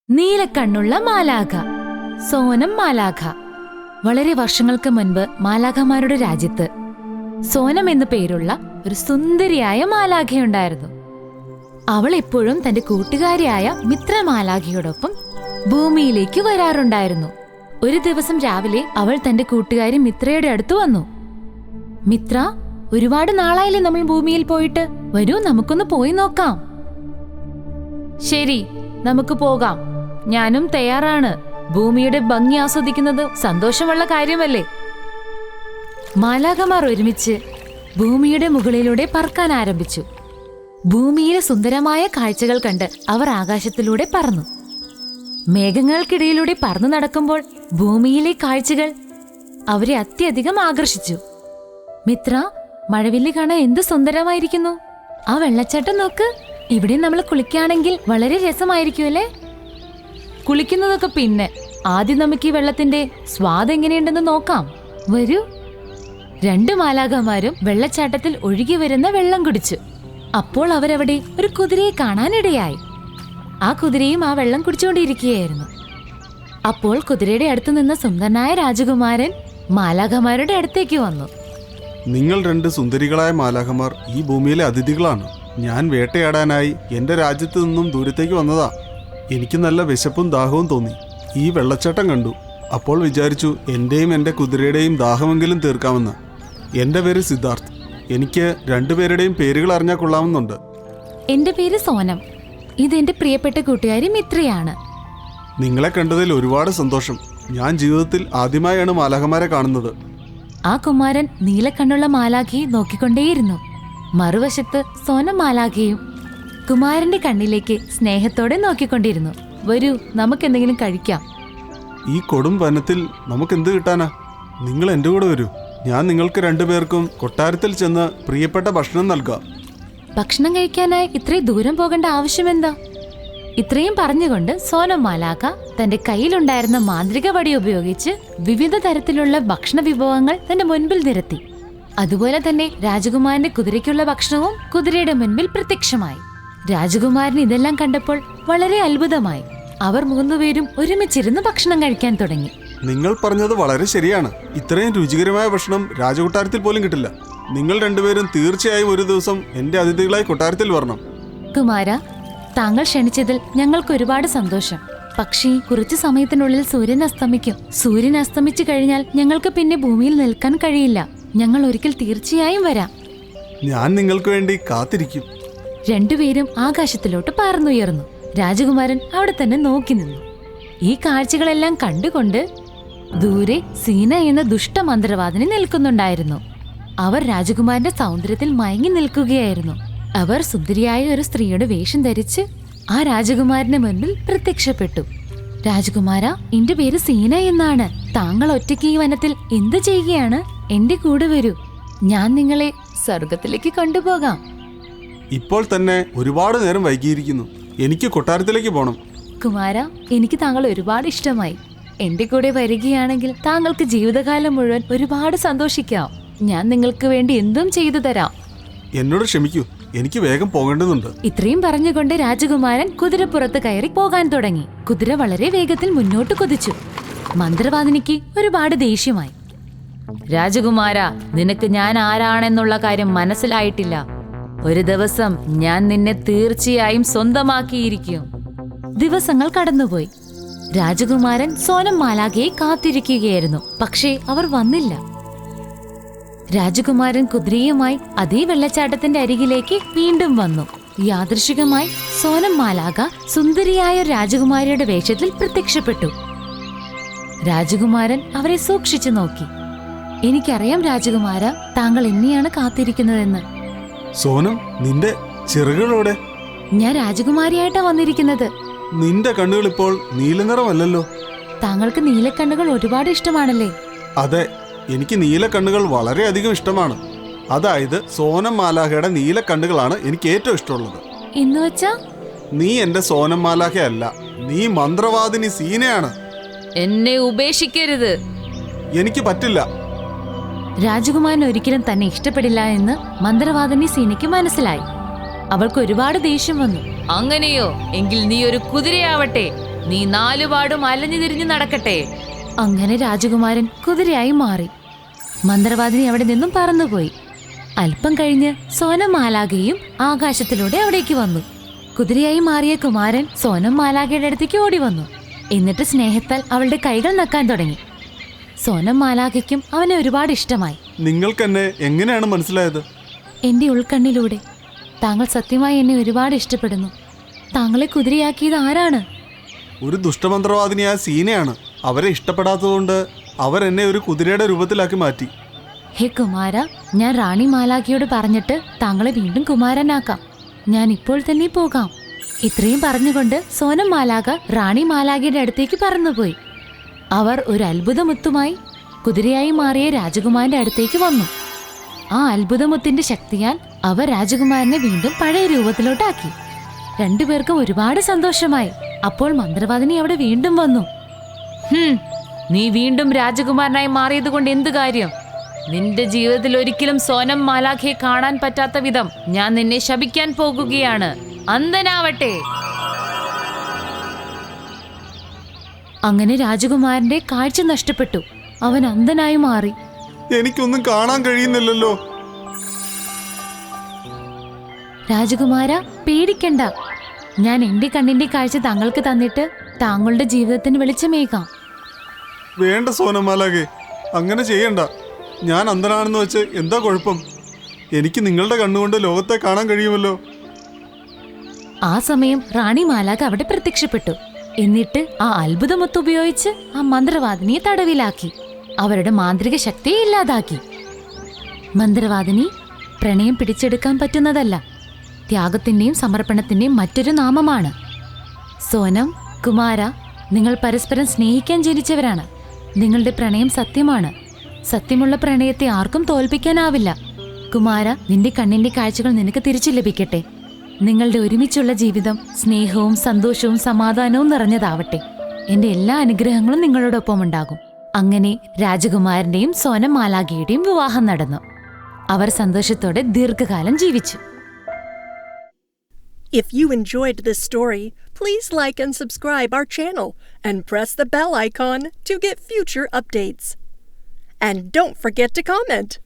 നീലക്കണ്ണുള്ള മാലാഖ. സോനം മാലാഖ. വളരെ വർഷങ്ങൾക്ക് മുൻപ് മാലാഖമാരുടെ രാജ്യത്ത് സോനം എന്നു പേരുള്ള ഒരു സുന്ദരിയായ മാലാഖയുണ്ടായിരുന്നു. അവൾ എപ്പോഴും തന്റെ കൂട്ടുകാരിയായ മിത്ര മാലാഖയോടൊപ്പം ഭൂമിയിലേക്ക് വരാറുണ്ടായിരുന്നു. ഒരു ദിവസം രാവിലെ അവൾ തന്റെ കൂട്ടുകാരി മിത്രയുടെ അടുത്ത് വന്നു. മിത്ര, ഒരുപാട് നാളായില്ലേ നമ്മൾ ഭൂമിയിൽ പോയിട്ട്? വരൂ, നമുക്കൊന്ന് പോയി നോക്കാം. ശരി, നമുക്ക് പോകാം. ഞാനും തയ്യാറാണ്. ഭൂമിയുടെ ഭംഗി ആസ്വദിക്കുന്നത് സന്തോഷമുള്ള കാര്യമല്ലേ? മാലാഖമാർ ഒരുമിച്ച് ഭൂമിയുടെ മുകളിലൂടെ പറക്കാൻ ആരംഭിച്ചു. ഭൂമിയിലെ സുന്ദരമായ കാഴ്ചകൾ കണ്ട് അവർ ആകാശത്തിലൂടെ പറന്നു. മേഘങ്ങൾക്കിടയിലൂടെ പറന്നു നടക്കുമ്പോൾ ഭൂമിയിലെ കാഴ്ചകൾ അവരെ അത്യധികം ആകർഷിച്ചു. മിത്ര, മഴവില്ല് കാണാൻ എന്ത് സുന്ദരമായിരിക്കുന്നു! ആ വെള്ളച്ചാട്ടം നോക്ക്. ഇവിടെ നമ്മൾ കുളിക്കുകയാണെങ്കിൽ വളരെ രസമായിരിക്കുമല്ലേ? കുളിക്കുന്നതൊക്കെ പിന്നെ, ആദ്യം നമുക്ക് ഈ വെള്ളത്തിന്റെ സ്വാദ് എങ്ങനെയുണ്ടെന്ന് നോക്കാം. വരൂ. രണ്ട് മാലാഖമാരും വെള്ളച്ചാട്ടത്തിൽ ഒഴുകി വരുന്ന വെള്ളം കുടിച്ചു. അപ്പോൾ അവരവിടെ ഒരു കുതിരയെ കാണാനിടയായി. ആ കുതിരയും ആ വെള്ളം കുടിച്ചുകൊണ്ടിരിക്കുകയായിരുന്നു. അപ്പോൾ കുതിരയുടെ അടുത്ത് നിന്ന സുന്ദരനായ രാജകുമാരൻ മാലാഖമാരുടെ അടുത്തേക്ക് വന്നു. നിങ്ങൾ രണ്ട് സുന്ദരികളായ മാലാഖമാർ ഈ ഭൂമിയിലെ അതിഥികളാണ്. ഞാൻ വേട്ടയാടാനായി എന്റെ രാജ്യത്ത് നിന്നും ദൂരത്തേക്ക് വന്നതാ. എനിക്ക് നല്ല വിശപ്പും ദാഹവും തോന്നി. ഈ വെള്ളച്ചാട്ടം കണ്ടു. അപ്പോൾ വിചാരിച്ചു എന്റെയും എന്റെ കുതിരയുടെയും ദാഹമെങ്കിലും തീർക്കാമെന്ന്. എന്റെ പേര് സിദ്ധാർത്ഥ്. എനിക്ക് രണ്ടുപേരുടെയും പേരുകൾ അറിഞ്ഞാൽ കൊള്ളാമെന്നുണ്ട്. എന്റെ പേര് സോനം. ഇതെന്റെ പ്രിയപ്പെട്ട കൂട്ടുകാരി മിത്രയാണ്. നിങ്ങളെ കണ്ടതിൽ ഒരുപാട് സന്തോഷം. ഞാൻ ജീവിതത്തിൽ ആദ്യമായാണ് മാലാഖമാരെ കാണുന്നത്. ആ കുമാരൻ നീലക്കണ്ണുള്ള മാലാഖയെ നോക്കിക്കൊണ്ടേയിരുന്നു. മറുവശത്ത് സോനം മാലാഖയും കുമാരന്റെ കണ്ണിലേക്ക് സ്നേഹത്തോടെ നോക്കിക്കൊണ്ടിരുന്നു. വരൂ, നമുക്കെന്തെങ്കിലും കഴിക്കാം. ഈ കൊടും വനത്തിൽ നമുക്കെന്ത് കിട്ടാനാ? നിങ്ങൾ എൻ്റെ കൂടെ വരൂ. ഞാൻ നിങ്ങൾക്ക് രണ്ടുപേർക്കും കൊട്ടാരത്തിൽ ചെന്ന് പ്രിയപ്പെട്ട ഭക്ഷണം നൽകാം. ഭക്ഷണം കഴിക്കാനായി ഇത്രയും ദൂരം പോകേണ്ട ആവശ്യമെന്താ? ഇത്രയും പറഞ്ഞുകൊണ്ട് സോനം മാലാഖ തന്റെ കയ്യിലുണ്ടായിരുന്ന മാന്ത്രിക വടി ഉപയോഗിച്ച് വിവിധ തരത്തിലുള്ള ഭക്ഷണ വിഭവങ്ങൾ തന്റെ മുൻപിൽ നിരത്തി. അതുപോലെ തന്നെ രാജകുമാരന്റെ കുതിരയ്ക്കുള്ള ഭക്ഷണവും കുതിരയുടെ മുൻപിൽ പ്രത്യക്ഷമായി. രാജകുമാരൻ ഇതെല്ലാം കണ്ടപ്പോൾ വളരെ അത്ഭുതമായി. അവർ മൂന്നുപേരും ഒരുമിച്ചിരുന്ന് ഭക്ഷണം കഴിക്കാൻ തുടങ്ങി. നിങ്ങൾ പറഞ്ഞത് വളരെ ശരിയാണ്. ഇത്രയും രുചികരമായ ഭക്ഷണം രാജകൊട്ടാരത്തിൽ പോലും കിട്ടില്ല. നിങ്ങൾ രണ്ടുപേരും തീർച്ചയായും ഒരു ദിവസം എന്റെ അതിഥികളായി കൊട്ടാരത്തിൽ വരണം. കുമാര, താങ്കൾ ക്ഷണിച്ചതിൽ ഞങ്ങൾക്ക് ഒരുപാട് സന്തോഷം. പക്ഷേ കുറച്ചു സമയത്തിനുള്ളിൽ സൂര്യൻ അസ്തമിക്കും. സൂര്യൻ അസ്തമിച്ചു കഴിഞ്ഞാൽ ഞങ്ങൾക്ക് പിന്നെ ഭൂമിയിൽ നിൽക്കാൻ കഴിയില്ല. ഞങ്ങൾ ഒരിക്കൽ തീർച്ചയായും വരാം. ഞാൻ നിങ്ങൾക്ക് വേണ്ടി കാത്തിരിക്കും. രണ്ടുപേരും ആകാശത്തിലോട്ട് പറന്നുയർന്നു. രാജകുമാരൻ അവിടെ തന്നെ നോക്കി നിന്നു. ഈ കാഴ്ചകളെല്ലാം കണ്ടുകൊണ്ട് ദൂരെ സീന എന്ന ദുഷ്ടമന്ത്രവാദിനി നിൽക്കുന്നുണ്ടായിരുന്നു. അവർ രാജകുമാരന്റെ സൗന്ദര്യത്തിൽ മയങ്ങി നിൽക്കുകയായിരുന്നു. അവർ സുന്ദരിയായ ഒരു സ്ത്രീയുടെ വേഷം ധരിച്ച് ആ രാജകുമാരന്റെ മുൻപിൽ പ്രത്യക്ഷപ്പെട്ടു. രാജകുമാര, എന്റെ പേര് സീന എന്നാണ്. താങ്കൾ ഒറ്റയ്ക്ക് ഈ വനത്തിൽ എന്ത് ചെയ്യുകയാണ്? എന്റെ കൂടെ വരൂ. ഞാൻ നിങ്ങളെ സ്വർഗത്തിലേക്ക് കൊണ്ടുപോകാം. ഇപ്പോൾ തന്നെ ഒരുപാട് നേരം വൈകിയിരിക്കുന്നു. എനിക്ക് കൊട്ടാരത്തിലേക്ക് പോകണം. കുമാര, എനിക്ക് താങ്കൾ ഒരുപാട് ഇഷ്ടമായി. എന്റെ കൂടെ വരികയാണെങ്കിൽ താങ്കൾക്ക് ജീവിതകാലം മുഴുവൻ ഒരുപാട് സന്തോഷിക്കാം. ഞാൻ നിങ്ങൾക്ക് വേണ്ടി എന്തും ചെയ്തു തരാം. എന്നോട് ക്ഷമിക്കൂ, എനിക്ക് വേഗം പോകേണ്ടതുണ്ട്. ഇത്രയും പറഞ്ഞുകൊണ്ട് രാജകുമാരൻ കുതിരപ്പുറത്ത് കയറി പോകാൻ തുടങ്ങി. കുതിര വളരെ വേഗത്തിൽ മുന്നോട്ട് കുതിച്ചു. മന്ത്രവാദിനിക്ക് ഒരുപാട് ദേഷ്യമായി. രാജകുമാര, നിനക്ക് ഞാൻ ആരാണെന്നുള്ള കാര്യം മനസ്സിലായിട്ടില്ല. ഒരു ദിവസം ഞാൻ നിന്നെ തീർച്ചയായും സ്വന്തമാക്കിയിരിക്കും. ദിവസങ്ങൾ കടന്നുപോയി. രാജകുമാരൻ സോനം മാലാഖയെ കാത്തിരിക്കുകയായിരുന്നു. പക്ഷേ അവർ വന്നില്ല. രാജകുമാരൻ കുതിരയുമായി അതേ വെള്ളച്ചാട്ടത്തിന്റെ അരികിലേക്ക് വീണ്ടും വന്നു. യാദൃശികമായി സോനം മാലാഖ സുന്ദരിയായ രാജകുമാരിയുടെ വേഷത്തിൽ പ്രത്യക്ഷപ്പെട്ടു. രാജകുമാരൻ അവരെ സൂക്ഷിച്ചു നോക്കി. എനിക്കറിയാം രാജകുമാര, താങ്കൾ എന്നെയാണ് കാത്തിരിക്കുന്നതെന്ന്. സോനം, നിന്റെ ചിറകുകളോടെ? ഞാൻ രാജകുമാരിയായിട്ടാ വന്നിരിക്കുന്നത്. നിന്റെ കണ്ണുകൾ ഇപ്പോൾ നീലനിറമല്ലല്ലോ. താങ്കൾക്ക് നീലക്കണ്ണുകൾ ഒരുപാട് ഇഷ്ടമാണല്ലേ? അതെ, എനിക്ക് നീലക്കണ്ണുകൾ വളരെയധികം ഇഷ്ടമാണ്. അതായത് സോനം മാലാഖയുടെ നീലക്കണ്ണുകളാണ് എനിക്ക് ഏറ്റവും ഇഷ്ടമുള്ളത്. എന്ന് വെച്ചാ? നീ എന്റെ സോനം മാലാഖയല്ല, നീ മന്ത്രവാദിനി സീനയാണ്. എന്നെ ഉപേക്ഷിക്കരുത്. എനിക്ക് പറ്റില്ല. രാജകുമാരൻ ഒരിക്കലും തന്നെ ഇഷ്ടപ്പെടില്ല എന്ന് മന്ത്രവാദിനി സീനയ്ക്ക് മനസ്സിലായി. അവൾക്ക് ഒരുപാട് ദേഷ്യം വന്നു. അങ്ങനെയോ? എങ്കിൽ നീ ഒരു കുതിരയാവട്ടെ. നീ നാലുപാടും അലഞ്ഞു തിരിഞ്ഞു നടക്കട്ടെ. അങ്ങനെ രാജകുമാരൻ കുതിരയായി മാറി. മന്ത്രവാദിനി അവിടെ നിന്നും പറന്നുപോയി. അല്പം കഴിഞ്ഞ് സോനം മാലാഖയും ആകാശത്തിലൂടെ അവിടേക്ക് വന്നു. കുതിരയായി മാറിയ കുമാരൻ സോനം മാലാഖയുടെ അടുത്തേക്ക് ഓടി വന്നു. എന്നിട്ട് സ്നേഹത്താൽ അവളുടെ കൈകൾ നക്കാൻ തുടങ്ങി. സോനം മാലാഖയ്ക്കും അവനെ ഒരുപാട് ഇഷ്ടമായി. നിങ്ങൾക്ക് എന്നെ എങ്ങനെയാണ് മനസ്സിലായത്? എന്റെ ഉൾക്കണ്ണിലൂടെ. താങ്കൾ സത്യമായി എന്നെ ഒരുപാട് ഇഷ്ടപ്പെടുന്നു. താങ്കളെ കുതിരയാക്കിയത് ആരാണ്? ഒരു ദുഷ്ടമന്ത്രവാദിനിയായ സീനയാണ്. അവരെ ഇഷ്ടപ്പെടാത്തതുകൊണ്ട് അവരെന്നെ ഒരു കുതിരയുടെ രൂപത്തിലാക്കി മാറ്റി. ഹേ കുമാര, ഞാൻ റാണി മാലാഖയോട് പറഞ്ഞിട്ട് താങ്കളെ വീണ്ടും കുമാരനാക്കാം. ഞാൻ ഇപ്പോൾ തന്നെ പോകാം. ഇത്രയും പറഞ്ഞുകൊണ്ട് സോനം മാലാഖ റാണി മാലാഖയുടെ അടുത്തേക്ക് പറന്നുപോയി. അവർ ഒരു അത്ഭുതമുത്തുമായി കുതിരയായി മാറിയ രാജകുമാരന്റെ അടുത്തേക്ക് വന്നു. ആ അത്ഭുതമുത്തിന്റെ ശക്തിയാൽ അവർ രാജകുമാരനെ വീണ്ടും പഴയ രൂപത്തിലോട്ടാക്കി. രണ്ടുപേർക്കും ഒരുപാട് സന്തോഷമായി. അപ്പോൾ മന്ത്രവാദിനി അവിടെ വീണ്ടും വന്നു. നീ വീണ്ടും രാജകുമാരനായി മാറിയത് കൊണ്ട് എന്ത് കാര്യം? നിന്റെ ജീവിതത്തിൽ ഒരിക്കലും സോനം മാലാഖയെ കാണാൻ പറ്റാത്ത വിധം ഞാൻ നിന്നെ ശപിക്കാൻ പോകുകയാണ്. അന്ധനാവട്ടെ. അങ്ങനെ രാജകുമാരന്റെ കാഴ്ച നഷ്ടപ്പെട്ടു. അവൻ അന്ധനായി മാറി. എനിക്കൊന്നും കാണാൻ കഴിയുന്നില്ലല്ലോ. രാജകുമാര, പേടിക്കണ്ട. ഞാൻ എന്റെ കണ്ണിന്റെ കാഴ്ച താങ്കൾക്ക് തന്നിട്ട് താങ്കളുടെ ജീവിതത്തിന് വെളിച്ചമേകാം. വേണ്ട സോനമാലാകെ, അങ്ങനെ ചെയ്യണ്ട. ഞാൻ അന്ധനാണെന്ന് വെച്ച് എന്താ കുഴപ്പം? എനിക്ക് നിങ്ങളുടെ കണ്ണുകൊണ്ട് ലോകത്തെ കാണാൻ കഴിയുമല്ലോ. ആ സമയം റാണി മാലാഖ അവിടെ പ്രത്യക്ഷപ്പെട്ടു. എന്നിട്ട് ആ അത്ഭുതമൊത്ത് ഉപയോഗിച്ച് ആ മന്ത്രവാദിനിയെ തടവിലാക്കി. അവരുടെ മാന്ത്രിക ശക്തിയെ ഇല്ലാതാക്കി. മന്ത്രവാദിനി പ്രണയം പിടിച്ചെടുക്കാൻ പറ്റുന്നതല്ല. ത്യാഗത്തിന്റെയും സമർപ്പണത്തിന്റെയും മറ്റൊരു നാമമാണ്. സോനം, കുമാര, നിങ്ങൾ പരസ്പരം സ്നേഹിക്കാൻ ജനിച്ചവരാണ്. നിങ്ങളുടെ പ്രണയം സത്യമാണ്. സത്യമുള്ള പ്രണയത്തെ ആർക്കും തോൽപ്പിക്കാനാവില്ല. കുമാര, നിന്റെ കണ്ണിന്റെ കാഴ്ചകൾ നിനക്ക് തിരിച്ചു ലഭിക്കട്ടെ. നിങ്ങളുടെ ഒരുമിച്ചുള്ള ജീവിതം സ്നേഹവും സന്തോഷവും സമാധാനവും നിറഞ്ഞതാവട്ടെ. എന്റെ എല്ലാ അനുഗ്രഹങ്ങളും നിങ്ങളോടൊപ്പം ഉണ്ടാകും. അങ്ങനെ രാജകുമാരന്റെയും സോനം മാലാഖയുടെയും വിവാഹം നടന്നു. അവർ സന്തോഷത്തോടെ ദീർഘകാലം ജീവിച്ചു. If you enjoyed this story, please like and subscribe our channel and press the bell icon to get future updates. And don't forget to comment.